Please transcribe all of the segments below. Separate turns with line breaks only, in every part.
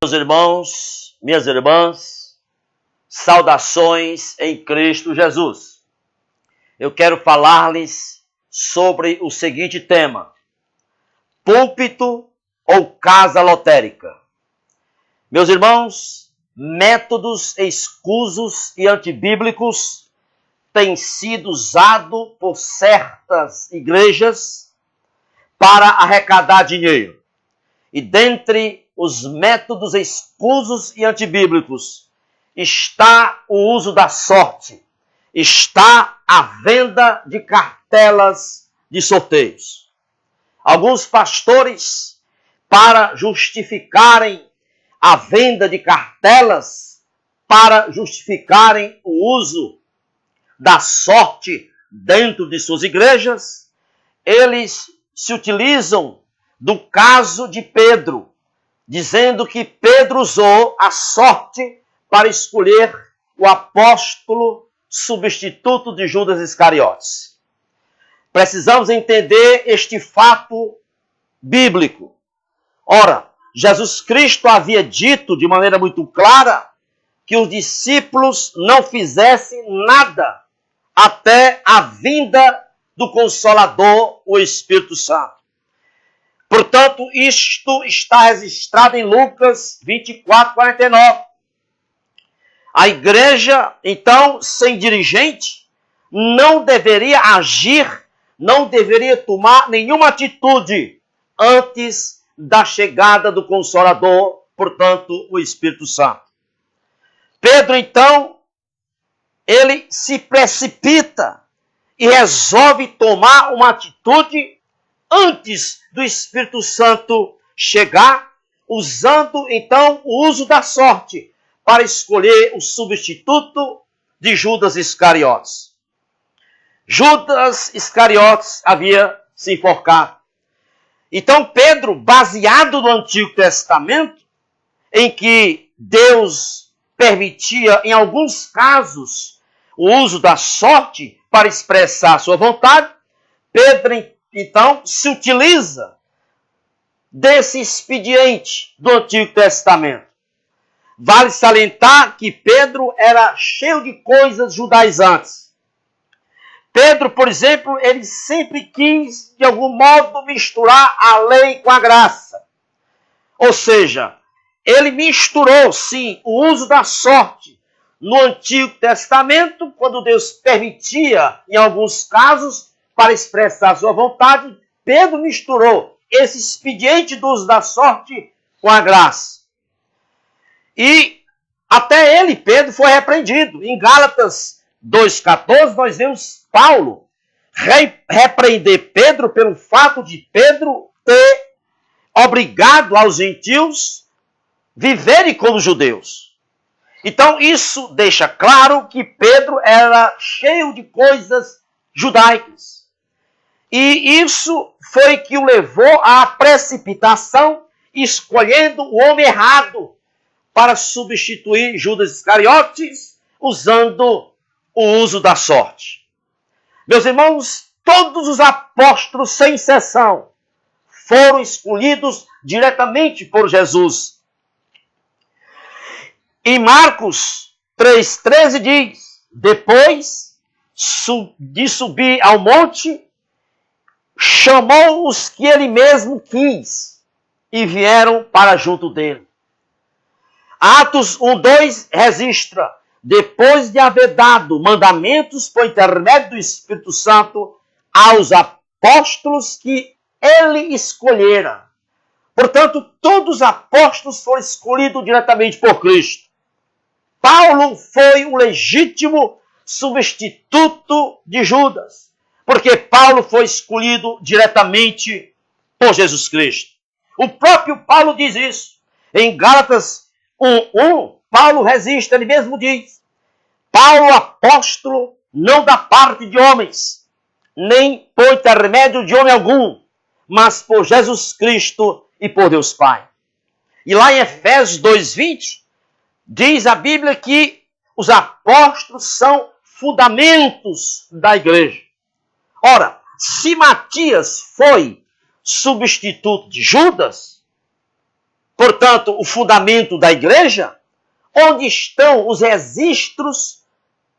Meus irmãos, minhas irmãs, saudações em Cristo Jesus. Eu quero falar-lhes sobre o seguinte tema: púlpito ou casa lotérica. Meus irmãos, métodos escusos e antibíblicos têm sido usados por certas igrejas para arrecadar dinheiro. E dentre os métodos escusos e antibíblicos está o uso da sorte, está a venda de cartelas de sorteios. Alguns pastores, para justificarem a venda de cartelas, para justificarem o uso da sorte dentro de suas igrejas, eles se utilizam do caso de Pedro, dizendo que Pedro usou a sorte para escolher o apóstolo substituto de Judas Iscariotes. Precisamos entender este fato bíblico. Ora, Jesus Cristo havia dito de maneira muito clara que os discípulos não fizessem nada até a vinda do Consolador, o Espírito Santo. Portanto, isto está registrado em Lucas 24:49. A igreja, então, sem dirigente, não deveria agir, não deveria tomar nenhuma atitude antes da chegada do Consolador, portanto, o Espírito Santo. Pedro, então, ele se precipita e resolve tomar uma atitude antes do Espírito Santo chegar, usando então o uso da sorte para escolher o substituto de Judas Iscariotes. Judas Iscariotes havia se enforcado. Então Pedro, baseado no Antigo Testamento, em que Deus permitia em alguns casos o uso da sorte para expressar a sua vontade, Pedro então se utiliza desse expediente do Antigo Testamento. Vale salientar que Pedro era cheio de coisas judaizantes. Pedro, por exemplo, ele sempre quis, de algum modo, misturar a lei com a graça. Ou seja, ele misturou, sim, o uso da sorte no Antigo Testamento, quando Deus permitia, em alguns casos, para expressar a sua vontade, Pedro misturou esse expediente do uso da sorte com a graça. E até ele, Pedro, foi repreendido. Em Gálatas 2,14, nós vemos Paulo repreender Pedro pelo fato de Pedro ter obrigado aos gentios viverem como judeus. Então isso deixa claro que Pedro era cheio de coisas judaicas. E isso foi que o levou à precipitação, escolhendo o homem errado para substituir Judas Iscariotes, usando o uso da sorte. Meus irmãos, todos os apóstolos, sem exceção, foram escolhidos diretamente por Jesus. Em Marcos 3,13 diz: depois de subir ao monte, chamou os que ele mesmo quis e vieram para junto dele. Atos 1:2 registra: depois de haver dado mandamentos por intermédio do Espírito Santo aos apóstolos que ele escolhera. Portanto, todos os apóstolos foram escolhidos diretamente por Cristo. Paulo foi o legítimo substituto de Judas, porque Paulo foi escolhido diretamente por Jesus Cristo. O próprio Paulo diz isso. Em Gálatas 1:1, Paulo registra, ele mesmo diz: Paulo, apóstolo, não da parte de homens, nem por intermédio de homem algum, mas por Jesus Cristo e por Deus Pai. E lá em Efésios 2:20, diz a Bíblia que os apóstolos são fundamentos da igreja. Ora, se Matias foi substituto de Judas, portanto, o fundamento da igreja, onde estão os registros,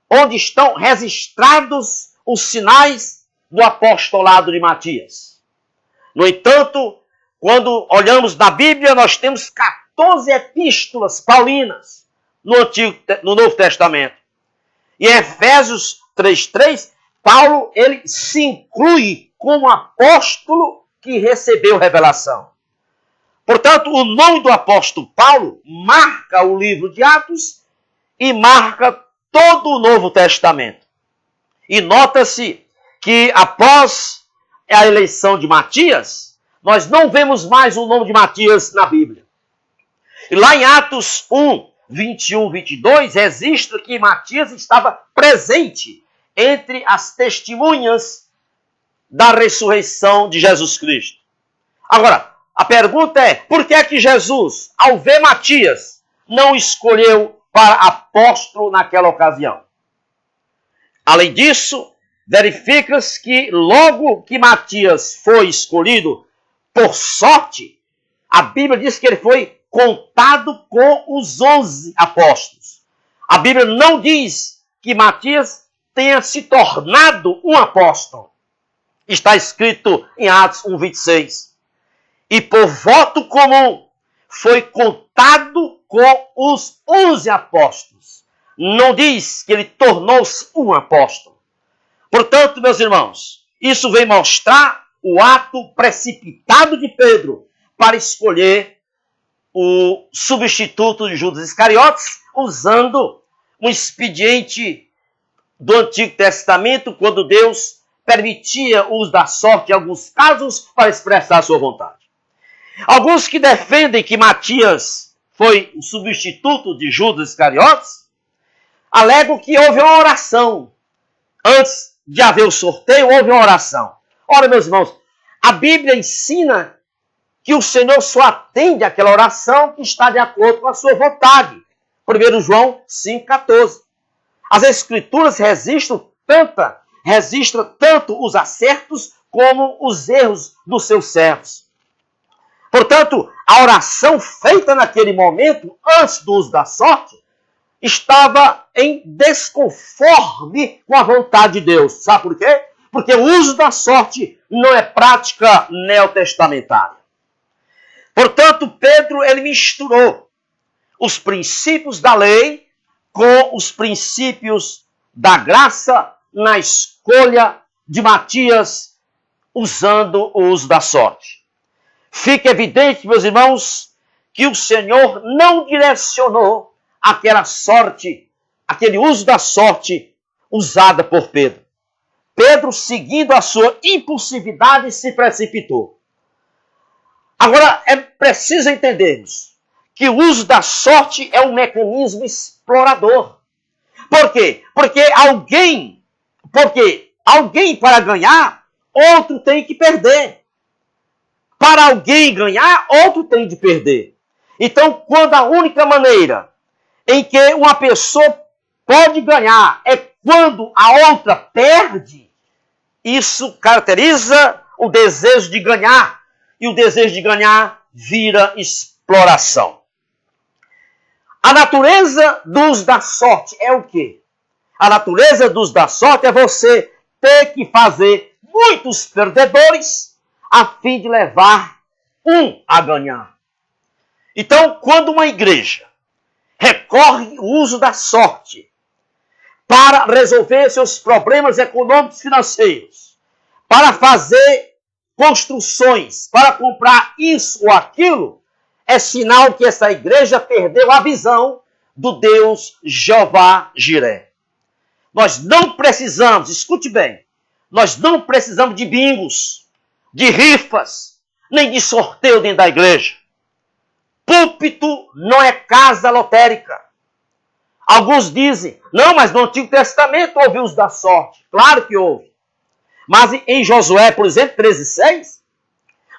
onde estão registrados os sinais do apostolado de Matias. No entanto, quando olhamos na Bíblia, nós temos 14 epístolas paulinas no Novo Testamento. E em Efésios 3:3, Paulo ele se inclui como apóstolo que recebeu revelação. Portanto, o nome do apóstolo Paulo marca o livro de Atos e marca todo o Novo Testamento. E nota-se que após a eleição de Matias, nós não vemos mais o nome de Matias na Bíblia. E lá em Atos 1, 21, 22, registra que Matias estava presente entre as testemunhas da ressurreição de Jesus Cristo. Agora, a pergunta é, por que é que Jesus, ao ver Matias, não escolheu para apóstolo naquela ocasião? Além disso, verifica-se que logo que Matias foi escolhido por sorte, a Bíblia diz que ele foi contado com os 11 apóstolos. A Bíblia não diz que Matias tenha se tornado um apóstolo. Está escrito em Atos 1:26. E por voto comum foi contado com os 11 apóstolos. Não diz que ele tornou-se um apóstolo. Portanto, meus irmãos, isso vem mostrar o ato precipitado de Pedro para escolher o substituto de Judas Iscariotes, usando um expediente do Antigo Testamento, quando Deus permitia o uso da sorte em alguns casos para expressar a sua vontade. Alguns que defendem que Matias foi o substituto de Judas Iscariotes, alegam que houve uma oração. Antes de haver o sorteio, houve uma oração. Ora, meus irmãos, a Bíblia ensina que o Senhor só atende àquela oração que está de acordo com a sua vontade. 1 João 5,14. As Escrituras registram tanto os acertos como os erros dos seus servos. Portanto, a oração feita naquele momento, antes do uso da sorte, estava em desconforme com a vontade de Deus. Sabe por quê? Porque o uso da sorte não é prática neotestamentária. Portanto, Pedro ele misturou os princípios da lei com os princípios da graça na escolha de Matias, usando o uso da sorte. Fica evidente, meus irmãos, que o Senhor não direcionou aquela sorte, aquele uso da sorte usada por Pedro. Pedro, seguindo a sua impulsividade, se precipitou. Agora, é preciso entendermos que o uso da sorte é um mecanismo explorador. Por quê? Porque alguém para ganhar, outro tem que perder. Para alguém ganhar, outro tem de perder. Então, quando a única maneira em que uma pessoa pode ganhar é quando a outra perde, isso caracteriza o desejo de ganhar. E o desejo de ganhar vira exploração. A natureza do uso da sorte é o quê? A natureza do uso da sorte é você ter que fazer muitos perdedores a fim de levar um a ganhar. Então, quando uma igreja recorre ao uso da sorte para resolver seus problemas econômicos e financeiros, para fazer construções, para comprar isso ou aquilo, é sinal que essa igreja perdeu a visão do Deus Jeová Jiré. Nós não precisamos, escute bem, nós não precisamos de bingos, de rifas, nem de sorteio dentro da igreja. Púlpito não é casa lotérica. Alguns dizem, não, mas no Antigo Testamento houve uso da sorte. Claro que houve. Mas em Josué, por exemplo, 13:6,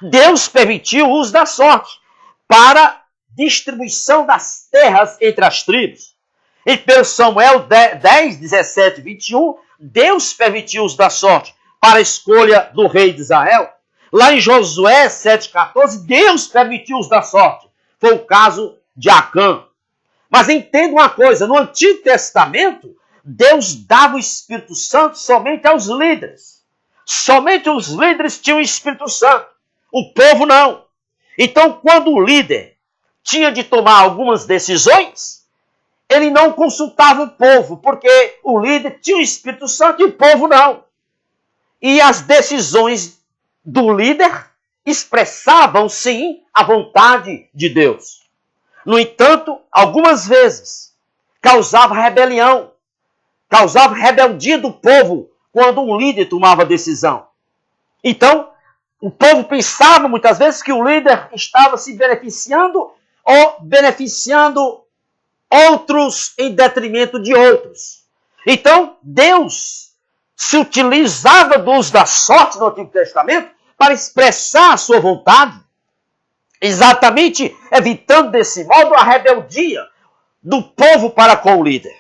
Deus permitiu o uso da sorte para distribuição das terras entre as tribos. Em 1 Samuel 10, 17 e 21, Deus permitiu o uso da sorte para a escolha do rei de Israel. Lá em Josué 7,14, Deus permitiu o uso da sorte Foi o caso de Acã. Mas entenda uma coisa, no Antigo Testamento, Deus dava o Espírito Santo somente aos líderes. Somente os líderes tinham o Espírito Santo. O povo não. Então, quando o líder tinha de tomar algumas decisões, ele não consultava o povo, porque o líder tinha o Espírito Santo e o povo não. E as decisões do líder expressavam, sim, a vontade de Deus. No entanto, algumas vezes, causava rebelião, causava rebeldia do povo quando um líder tomava decisão. Então, o povo pensava muitas vezes que o líder estava se beneficiando ou beneficiando outros em detrimento de outros. Então, Deus se utilizava do uso da sorte no Antigo Testamento para expressar a sua vontade, exatamente evitando desse modo a rebeldia do povo para com o líder.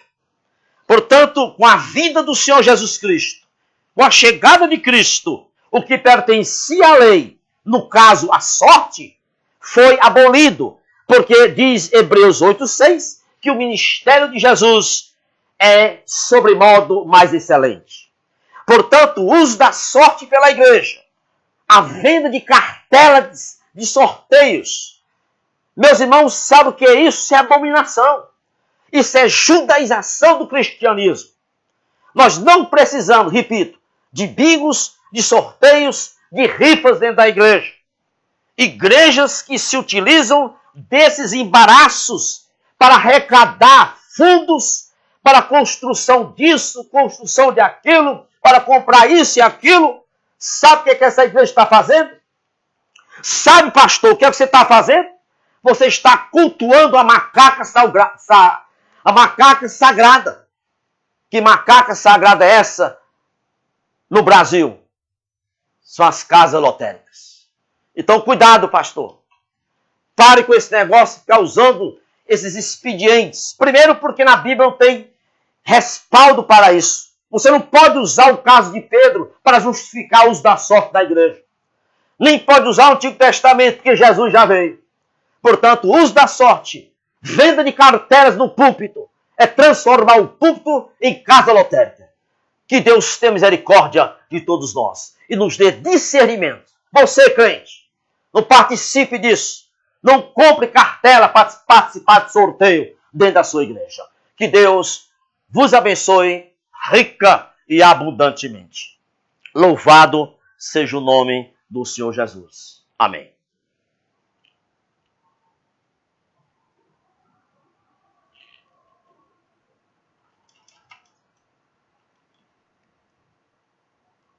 Portanto, com a vinda do Senhor Jesus Cristo, com a chegada de Cristo, o que pertencia à lei, no caso a sorte, foi abolido, porque diz Hebreus 8:6 que o ministério de Jesus é sobremodo mais excelente. Portanto, o uso da sorte pela igreja, a venda de cartelas de sorteios, meus irmãos, sabem o que é isso? Isso é abominação. Isso é judaização do cristianismo. Nós não precisamos, repito, de bingos, de sorteios, de rifas dentro da igreja. Igrejas que se utilizam desses embaraços para arrecadar fundos para a construção disso, construção de aquilo, para comprar isso e aquilo. Sabe o que essa igreja está fazendo? Sabe, pastor, o que você está fazendo? Você está cultuando a macaca sagrada. Que macaca sagrada é essa no Brasil? São as casas lotéricas. Então, cuidado, pastor. Pare com esse negócio, ficar usando esses expedientes. Primeiro, porque na Bíblia não tem respaldo para isso. Você não pode usar o caso de Pedro para justificar o uso da sorte da igreja. Nem pode usar o Antigo Testamento, porque Jesus já veio. Portanto, o uso da sorte, venda de carteiras no púlpito, é transformar o púlpito em casa lotérica. Que Deus tenha misericórdia de todos nós e nos dê discernimento. Você, crente, não participe disso. Não compre cartela para participar de sorteio dentro da sua igreja. Que Deus vos abençoe rica e abundantemente. Louvado seja o nome do Senhor Jesus. Amém.